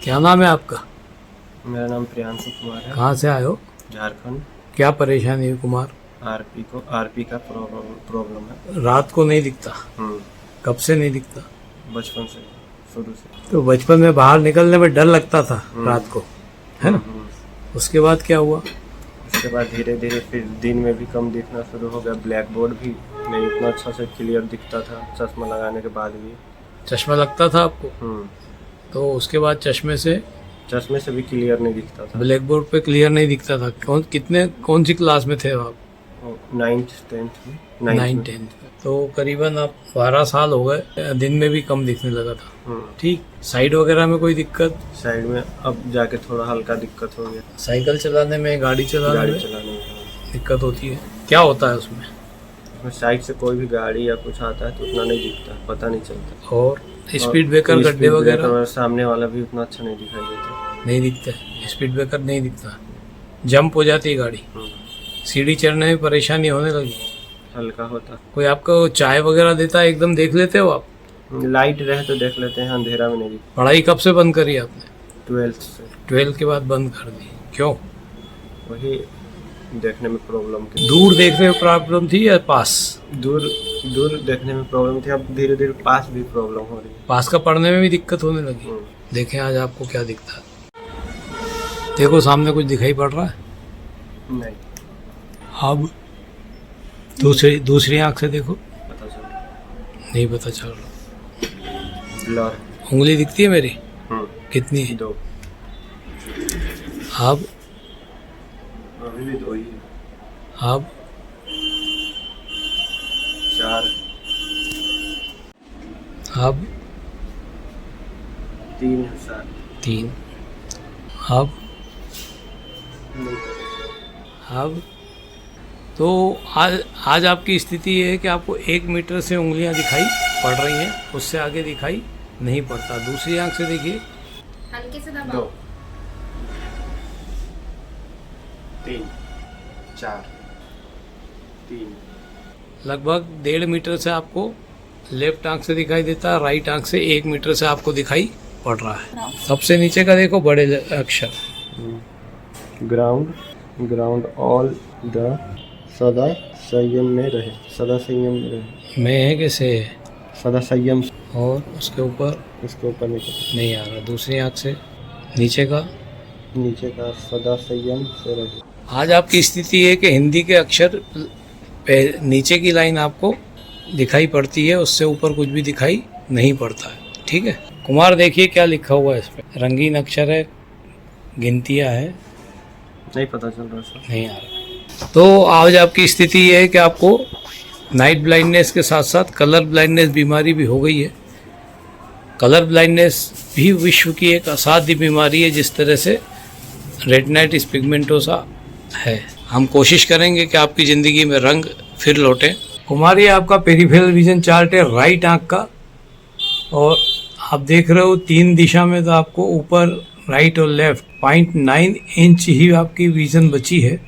क्या नाम है आपका? मेरा नाम प्रियांशु कुमार है। कहाँ से आए हो? झारखंड। क्या परेशानी है कुमार? आरपी का प्रॉब्लम है। रात को नहीं दिखता? कब से नहीं दिखता? बचपन से, शुरू से। तो बचपन में बाहर निकलने में डर लगता था रात को, है ना? उसके बाद क्या हुआ? उसके बाद धीरे धीरे फिर दिन में भी कम दिखना शुरू हो गया। ब्लैक बोर्ड भी नहीं इतना अच्छा से क्लियर दिखता था चश्मा लगाने के बाद भी। चश्मा लगता था आपको? तो उसके बाद चश्मे से भी क्लियर नहीं दिखता था। ब्लैक बोर्ड पे क्लियर नहीं दिखता था। कौन सी क्लास में थे आप? 9th 10th में। 9th 10th में। तो करीबन आप 12 साल हो गए, दिन में भी कम दिखने लगा था। ठीक। साइड वगैरह में कोई दिक्कत? साइड में अब जाके थोड़ा हल्का दिक्कत हो गया। साइकिल चलाने में, गाड़ी चलाने में दिक्कत होती है? क्या होता है उसमें? साइड से कोई भी गाड़ी या कुछ आता है तो उतना नहीं दिखता, पता नहीं चलता। और स्पीड ब्रेकर, गड्ढे वगैरह? सामने वाला भी उतना अच्छा नहीं दिखाई देता। नहीं दिखता है, स्पीड ब्रेकर नहीं दिखता। जंप हो जाती है गाड़ी। सीढ़ी चढ़ने में परेशानी होने लगी? हल्का होता। कोई आपको चाय वगैरह देता है, एकदम देख लेते हो आप? लाइट रहे तो देख लेते हैं, अंधेरा में नहीं दिखता। पढ़ाई कब से बंद करी आपने? 12th से। 12th के बाद बंद कर दी, क्यों? वही देखने में प्रॉब्लम थी। दूर देखने में प्रॉब्लम थी या पास? दूर देखने में प्रॉब्लम थी। अब धीरे धीरे पास भी प्रॉब्लम हो रही है। पास का पढ़ने में भी दिक्कत होने लगी। देखें आज आपको क्या दिखता है। देखो सामने कुछ दिखाई पड़ रहा है? नहीं। अब दूसरी आंख से देखो। पता चल नहीं पता चल रहा। ब्लर। उंगली दिखती है मेरी? कितनी है? 2। अब अभी भी 2 ही है। अब 4। अब 3 है। 7। 3। अब तो आज आपकी स्थिति ये है कि आपको 1 मीटर से उंगलियां दिखाई पड़ रही हैं, उससे आगे दिखाई नहीं पड़ता। दूसरी आंख से देखिए। हल्के से दबाओ। 2 3 4 3। लगभग 1.5 मीटर से आपको लेफ्ट आंख से दिखाई देता है, राइट आंख से 1 मीटर से आपको दिखाई पड़ रहा है। सबसे नीचे का देखो, बड़े अक्षर। ग्राउंड ऑल द सदा संयम में रहे। सदा संयम में रहे। में है कि से है? सदा संयम। और उसके ऊपर नहीं आ रहा। दूसरी आंख से नीचे का सदा संयम से रहे। आज आपकी स्थिति है कि हिंदी के अक्षर नीचे की लाइन आपको दिखाई पड़ती है, उससे ऊपर कुछ भी दिखाई नहीं पड़ता है। ठीक है कुमार, देखिए क्या लिखा हुआ है इस पे। रंगीन अक्षर है, गिनतियाँ है, नहीं पता चल रहा सर। नहीं आ रहा। तो आज आपकी स्थिति ये है कि आपको नाइट ब्लाइंडनेस के साथ साथ कलर ब्लाइंडनेस बीमारी भी हो गई है। कलर ब्लाइंडनेस भी विश्व की एक असाध्य बीमारी है, जिस तरह से रेटिनाइटिस पिगमेंटोसा है। हम कोशिश करेंगे कि आपकी ज़िंदगी में रंग फिर लौटे। कुमार, ये आपका पेरिफेरल विजन चार्ट है राइट आंख का, और आप देख रहे हो 3 दिशा में, तो आपको ऊपर राइट और लेफ्ट 0.9 इंच ही आपकी विजन बची है।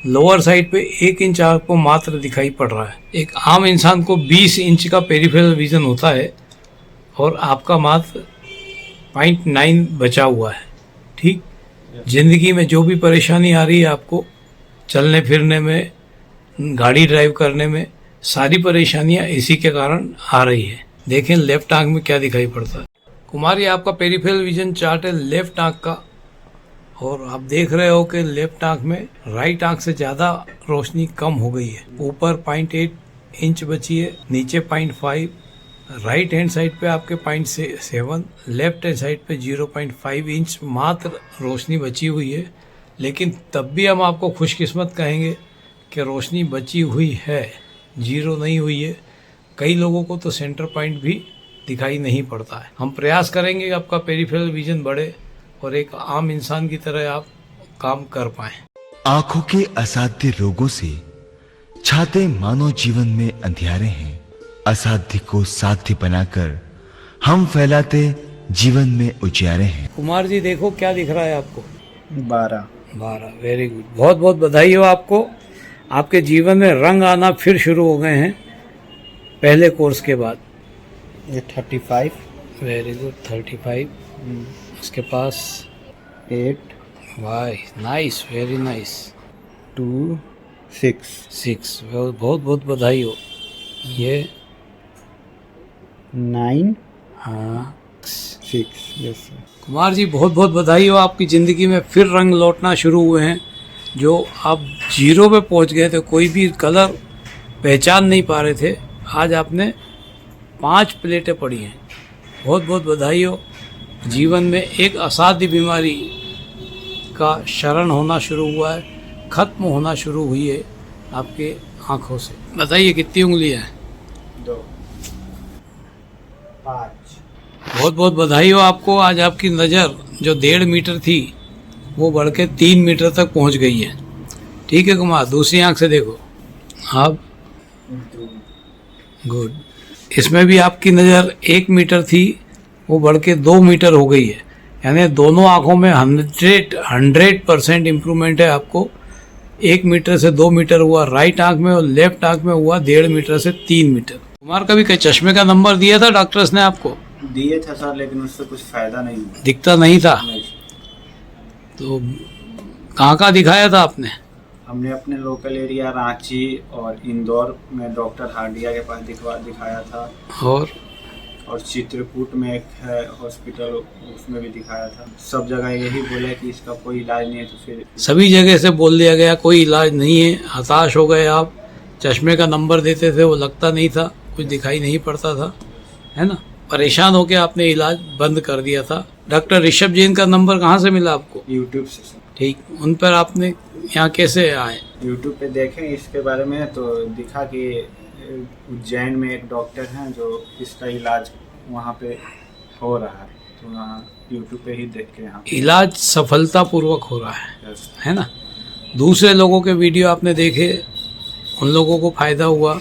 लोअर साइड पे 1 इंच आपको मात्र दिखाई पड़ रहा है। एक आम इंसान को 20 इंच का पेरिफेरल विजन होता है और आपका मात्र 0.9 बचा हुआ है। ठीक। जिंदगी में जो भी परेशानी आ रही है आपको, चलने फिरने में, गाड़ी ड्राइव करने में, सारी परेशानियां इसी के कारण आ रही है। देखें लेफ्ट आंख में क्या दिखाई पड़ता है। कुमार, ये आपका पेरिफेरल विजन चार्ट है लेफ्ट आंख का, और आप देख रहे हो कि लेफ्ट आंख में राइट आंख से ज़्यादा रोशनी कम हो गई है। ऊपर 0.8 इंच बची है, नीचे 0.5, राइट हैंड साइड पे आपके 0.7, लेफ्ट हैंड साइड पे 0.5 इंच मात्र रोशनी बची हुई है। लेकिन तब भी हम आपको खुशकिस्मत कहेंगे कि रोशनी बची हुई है, जीरो नहीं हुई है। कई लोगों को तो सेंटर पॉइंट भी दिखाई नहीं पड़ता है। हम प्रयास करेंगे कि आपका पेरिफेरल विजन बढ़े और एक आम इंसान की तरह आप काम कर पाएं। आंखों के असाध्य रोगों से छाते मानव जीवन में अंधियारे हैं। असाध्य को साध्य बनाकर हम फैलाते जीवन में उजियारे हैं। कुमार जी देखो क्या दिख रहा है आपको? 12। वेरी गुड, बहुत बहुत बधाई हो आपको। आपके जीवन में रंग आना फिर शुरू हो गए हैं पहले कोर्स के बाद। ये 35। Very good, 35। उसके पास 8 वाई नाइस, वेरी नाइस। 2 6 6, बहुत बहुत बधाई हो। ये 9 हाँ 6। यस कुमार जी, बहुत बहुत बधाई हो, आपकी ज़िंदगी में फिर रंग लौटना शुरू हुए हैं। जो आप जीरो पे पहुंच गए थे, कोई भी कलर पहचान नहीं पा रहे थे, आज आपने 5 प्लेटें पड़ी हैं। बहुत बहुत बधाई हो। जीवन में एक असाध्य बीमारी का शरण होना शुरू हुआ है, ख़त्म होना शुरू हुई है आपके आँखों से। बताइए कितनी उंगलियां हैं? 2 5। बहुत बहुत बधाई हो आपको। आज आपकी नज़र जो 1.5 मीटर थी वो बढ़ के 3 मीटर तक पहुंच गई है। ठीक है कुमार, दूसरी आंख से देखो आप। गुड। इसमें भी आपकी नज़र 1 मीटर थी, वो बढ़ के 2 मीटर हो गई है। यानी दोनों आँखों में 100% इम्प्रूवमेंट है आपको। 1 मीटर से 2 मीटर हुआ राइट आंख में, और लेफ्ट आंख में हुआ 1.5 मीटर से 3 मीटर। कुमार, कभी कई चश्मे का नंबर दिया था डॉक्टर्स ने आपको? दिए थे सर, लेकिन उससे कुछ फायदा नहीं हुआ। दिखता नहीं था? नहीं। तो कहाँ कहाँ दिखाया था आपने? हमने अपने लोकल एरिया रांची और इंदौर में डॉक्टर हार्डिया के पास दिखाया था, और चित्रकूट में एक है हॉस्पिटल, उसमें भी दिखाया था। सब जगह यही बोले कि इसका कोई इलाज नहीं है। तो फिर सभी जगह से बोल दिया गया कोई इलाज नहीं है, हताश हो गए आप। चश्मे का नंबर देते थे, वो लगता नहीं था, कुछ दिखाई नहीं पड़ता था, है ना। परेशान होकर आपने इलाज बंद कर दिया था। डॉक्टर ऋषभ जैन का नंबर कहाँ से मिला आपको? यूट्यूब से सर। ठीक, उन पर आपने यहाँ कैसे आए? यूट्यूब पे देखें इसके बारे में, तो दिखा कि उज्जैन में एक डॉक्टर हैं जो इसका इलाज वहाँ पे हो रहा है, तो वहाँ यूट्यूब पे ही देख के यहाँ इलाज सफलतापूर्वक हो रहा Yes. है ना। दूसरे लोगों के वीडियो आपने देखे, उन लोगों को फ़ायदा हुआ,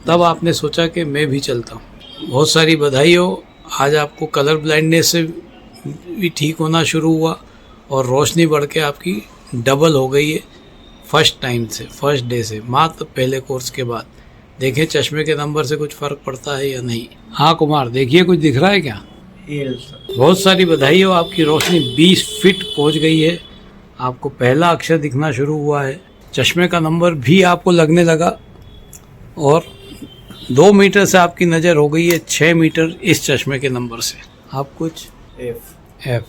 तब आपने सोचा कि मैं भी चलता हूँ। बहुत सारी बधाई हो। आज आपको कलर ब्लाइंडनेस से भी ठीक होना शुरू हुआ, और रोशनी बढ़ के आपकी डबल हो गई है फर्स्ट टाइम से, फर्स्ट डे से, मात्र पहले कोर्स के बाद। देखें चश्मे के नंबर से कुछ फ़र्क पड़ता है या नहीं। हाँ कुमार, देखिए कुछ दिख रहा है क्या? बहुत सारी बधाई हो, आपकी रोशनी 20 फीट पहुंच गई है। आपको पहला अक्षर दिखना शुरू हुआ है, चश्मे का नंबर भी आपको लगने लगा, और 2 मीटर से आपकी नज़र हो गई है 6 मीटर इस चश्मे के नंबर से। आप कुछ एफ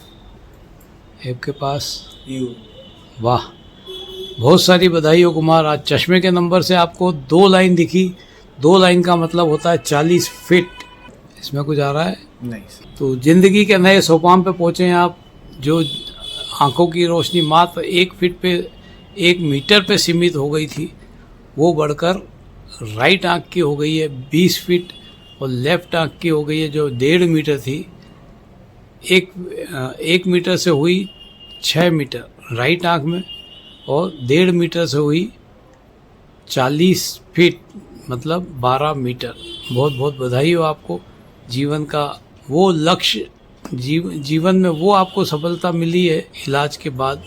के पास यू। वाह, बहुत सारी बधाई हो कुमार। आज चश्मे के नंबर से आपको 2 लाइन दिखी। 2 लाइन का मतलब होता है 40 फीट। इसमें कुछ आ रहा है? नहीं सर। तो ज़िंदगी के नए सोपान पे पहुँचे हैं आप। जो आंखों की रोशनी मात्र 1 फीट पे, 1 मीटर पे सीमित हो गई थी, वो बढ़कर राइट आंख की हो गई है 20 फीट, और लेफ्ट आंख की हो गई है जो 1.5 मीटर थी, 1 मीटर से हुई 6 मीटर राइट आंख में, और 1.5 मीटर से हुई 40 फीट, मतलब 12 मीटर। बहुत बहुत बधाई हो आपको। जीवन का वो लक्ष्य, जीवन में वो आपको सफलता मिली है इलाज के बाद,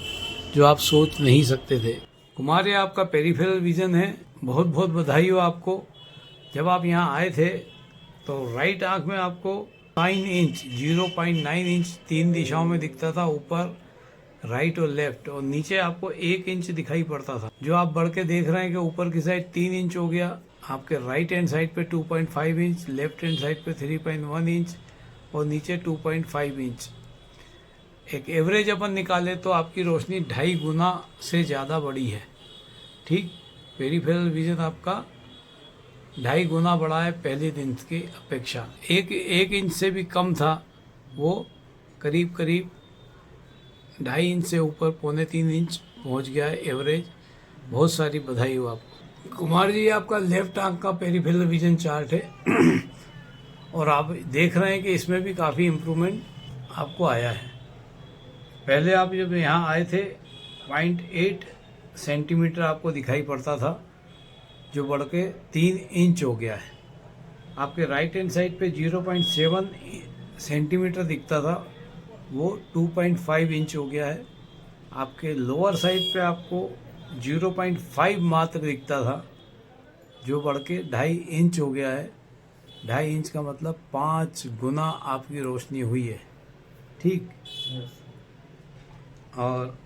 जो आप सोच नहीं सकते थे। कुमार, ये आपका पेरिफेरल विजन है। बहुत बहुत बधाई हो आपको। जब आप यहाँ आए थे तो राइट आंख में आपको 9 इंच, 0.9 इंच 3 दिशाओं में दिखता था, ऊपर, राइट और लेफ्ट, और नीचे आपको 1 इंच दिखाई पड़ता था। जो आप बढ़ के देख रहे हैं कि ऊपर की साइड 3 इंच हो गया, आपके राइट हैंड साइड पे 2.5 इंच, लेफ्ट हैंड साइड पे 3.1 इंच, और नीचे 2.5 इंच। एक एवरेज अपन निकाले तो आपकी रोशनी 2.5 गुना से ज़्यादा बड़ी है। ठीक, पेरिफेरल विजन आपका 2.5 गुना बढ़ा है पहले दिन की अपेक्षा। एक इंच से भी कम था, वो करीब 2.5 इंच से ऊपर 2.25 इंच पहुंच गया है एवरेज। बहुत सारी बधाई हो आपको। कुमार जी, आपका लेफ्ट आंख का पेरिफेरल विजन चार्ट है और आप देख रहे हैं कि इसमें भी काफ़ी इम्प्रूवमेंट आपको आया है। पहले आप जब यहाँ आए थे 0.8 सेंटीमीटर आपको दिखाई पड़ता था, जो बढ़ के 3 इंच हो गया है। आपके राइट हैंड साइड पे 0.7 सेंटीमीटर दिखता था, वो 2.5 इंच हो गया है। आपके लोअर साइड पे आपको 0.5 मात्र दिखता था, जो बढ़ के 2.5 इंच हो गया है। 2.5 इंच का मतलब 5 गुना आपकी रोशनी हुई है। ठीक। और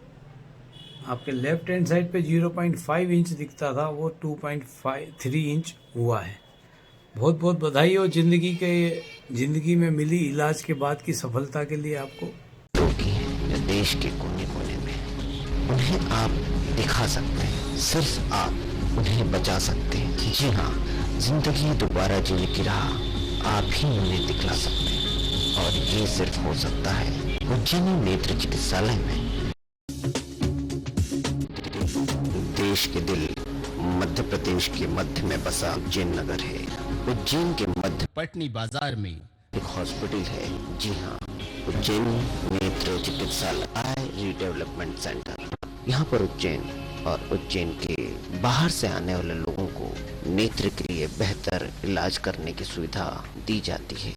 आपके लेफ्ट हैंड साइड पे 0.5 इंच दिखता था, वो 2.53 इंच हुआ है। बहुत बहुत बधाई हो जिंदगी में मिली इलाज के बाद की सफलता के लिए आपको। रोगी हैं जो देश के कोने कोने में, उन्हें आप दिखा सकते हैं, सिर्फ आप उन्हें बचा सकते हैं। जी हाँ, जिंदगी दोबारा जीने की राह आप ही उन्हें दिखला सकते हैं, और ये सिर्फ हो सकता है उज्जैनी नेत्र चिकित्सालय में। देश के दिल मध्य प्रदेश के मध्य में बसा उज्जैन नगर है। उज्जैन के मध्य पटनी बाजार में एक हॉस्पिटल है। जी हाँ, उज्जैन नेत्र चिकित्सालय आई रीडेवलपमेंट सेंटर। यहाँ पर उज्जैन और उज्जैन के बाहर से आने वाले लोगों को नेत्र के लिए बेहतर इलाज करने की सुविधा दी जाती है।